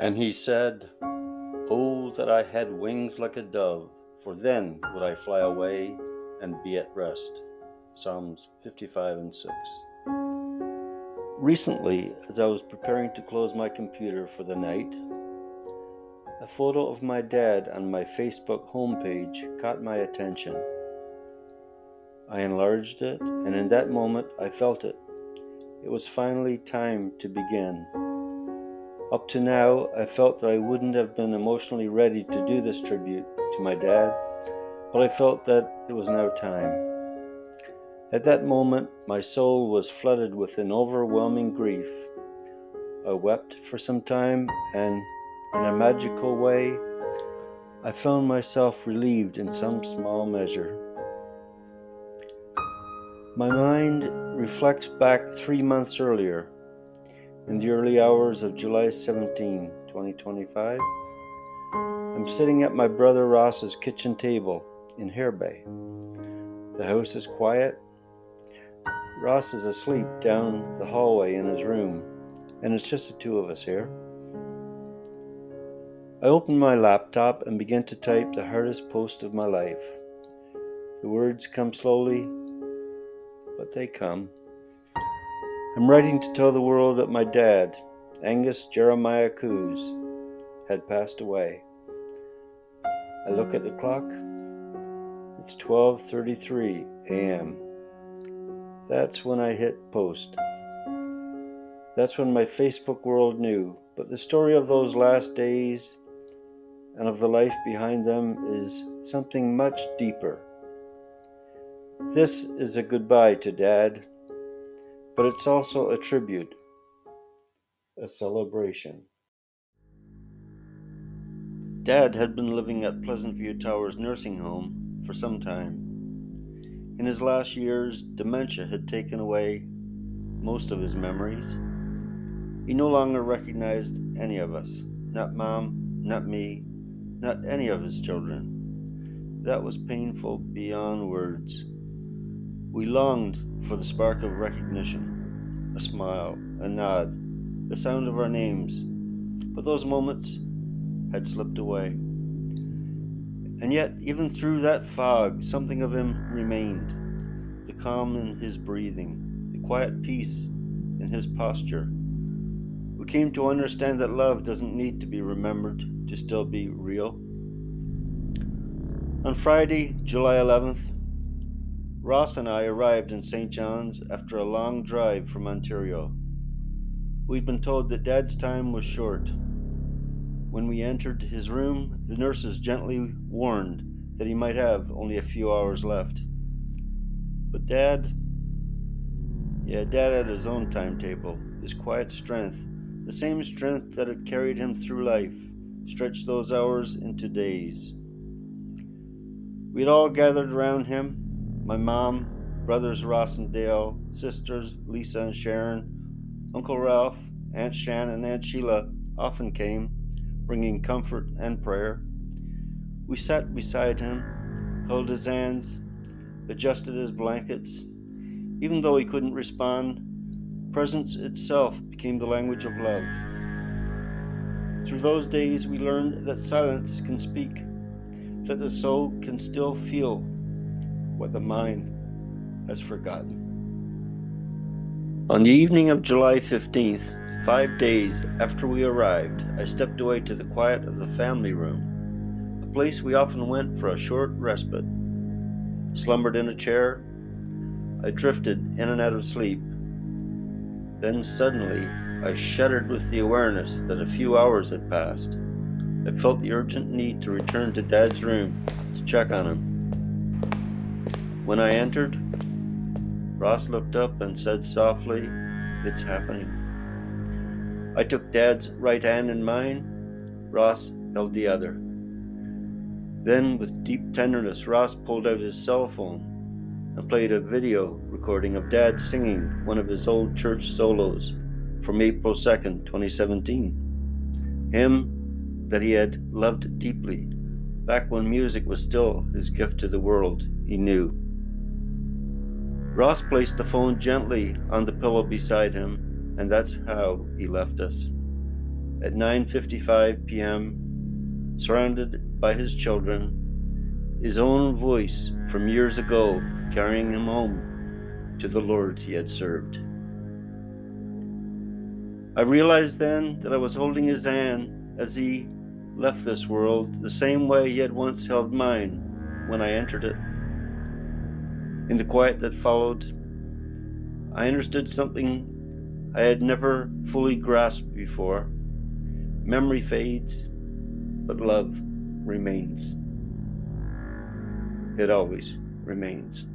And he said, "Oh, that I had wings like a dove, for then would I fly away and be at rest." Psalms 55 and 6. Recently, as I was preparing to close my computer for the night, a photo of my dad on my Facebook homepage caught my attention. I enlarged it, and in that moment I felt it. It was finally time to begin. Up to now, I felt that I wouldn't have been emotionally ready to do this tribute to my dad, but I felt that it was now time. At that moment, my soul was flooded with an overwhelming grief. I wept for some time, and in a magical way, I found myself relieved in some small measure. My mind reflects back 3 months earlier, in the early hours of July 17, 2025. I'm sitting at my brother Ross's kitchen table in Harebay. The house is quiet. Ross is asleep down the hallway in his room, and it's just the two of us here. I open my laptop and begin to type the hardest post of my life. The words come slowly, but they come. I'm writing to tell the world that my dad, Angus Jeremiah Cooze, had passed away. I look at the clock. It's 12:33 a.m. That's when I hit post. That's when my Facebook world knew. But the story of those last days and of the life behind them is something much deeper. This is a goodbye to Dad, but it's also a tribute, a celebration. Dad had been living at Pleasant View Towers nursing home for some time. In his last years, dementia had taken away most of his memories. He no longer recognized any of us, not Mom, not me, not any of his children. That was painful beyond words. We longed for the spark of recognition, a smile, a nod, the sound of our names, but those moments had slipped away. And yet, even through that fog, something of him remained. The calm in his breathing, the quiet peace in his posture. We came to understand that love doesn't need to be remembered to still be real. On Friday, July 11th, Ross and I arrived in St. John's after a long drive from Ontario. We'd been told that Dad's time was short. When we entered his room, the nurses gently warned that he might have only a few hours left. But Dad had his own timetable, his quiet strength, the same strength that had carried him through life, stretched those hours into days. We had all gathered around him, my mom, brothers Ross and Dale, sisters Lisa and Sharon, Uncle Ralph, Aunt Shan and Aunt Sheila often came, bringing comfort and prayer. We sat beside him, held his hands, adjusted his blankets. Even though he couldn't respond, presence itself became the language of love. Through those days, we learned that silence can speak, that the soul can still feel what the mind has forgotten. On the evening of July 15th, 5 days after we arrived, I stepped away to the quiet of the family room, a place we often went for a short respite. Slumbered in a chair, I drifted in and out of sleep. Then suddenly, I shuddered with the awareness that a few hours had passed. I felt the urgent need to return to Dad's room to check on him. When I entered, Ross looked up and said softly, "It's happening." I took Dad's right hand in mine. Ross held the other. Then, with deep tenderness, Ross pulled out his cell phone and played a video recording of Dad singing one of his old church solos from April 2nd, 2017. Hymn that he had loved deeply, back when music was still his gift to the world he knew. Ross placed the phone gently on the pillow beside him, and that's how he left us. at 9:55 p.m., surrounded by his children, his own voice from years ago carrying him home to the Lord he had served. I realized then that I was holding his hand as he left this world the same way he had once held mine when I entered it. In the quiet that followed, I understood something I had never fully grasped before. Memory fades, but love remains. It always remains.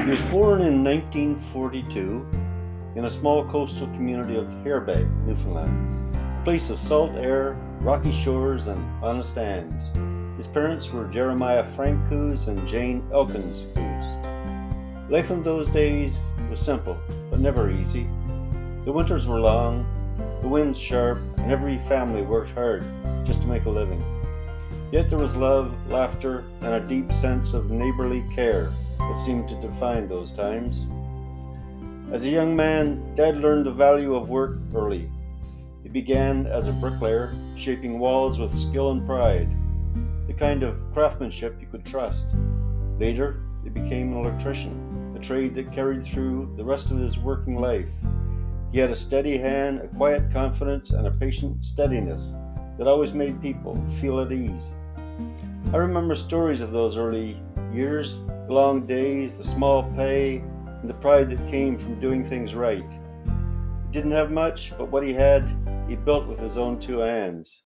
He was born in 1942 in a small coastal community of Harebag, Newfoundland, a place of salt air, rocky shores, and honest hands. His parents were Jeremiah Frank Cooze and Jane Elkins Cooze. Life in those days was simple, but never easy. The winters were long, the winds sharp, and every family worked hard just to make a living. Yet there was love, laughter, and a deep sense of neighborly care that seemed to define those times. As a young man, Dad learned the value of work early. He began as a bricklayer, shaping walls with skill and pride, the kind of craftsmanship you could trust. Later, he became an electrician, a trade that carried through the rest of his working life. He had a steady hand, a quiet confidence, and a patient steadiness that always made people feel at ease. I remember stories of those early years, the long days, the small pay, and the pride that came from doing things right. Didn't have much, but what he had, he built with his own two hands.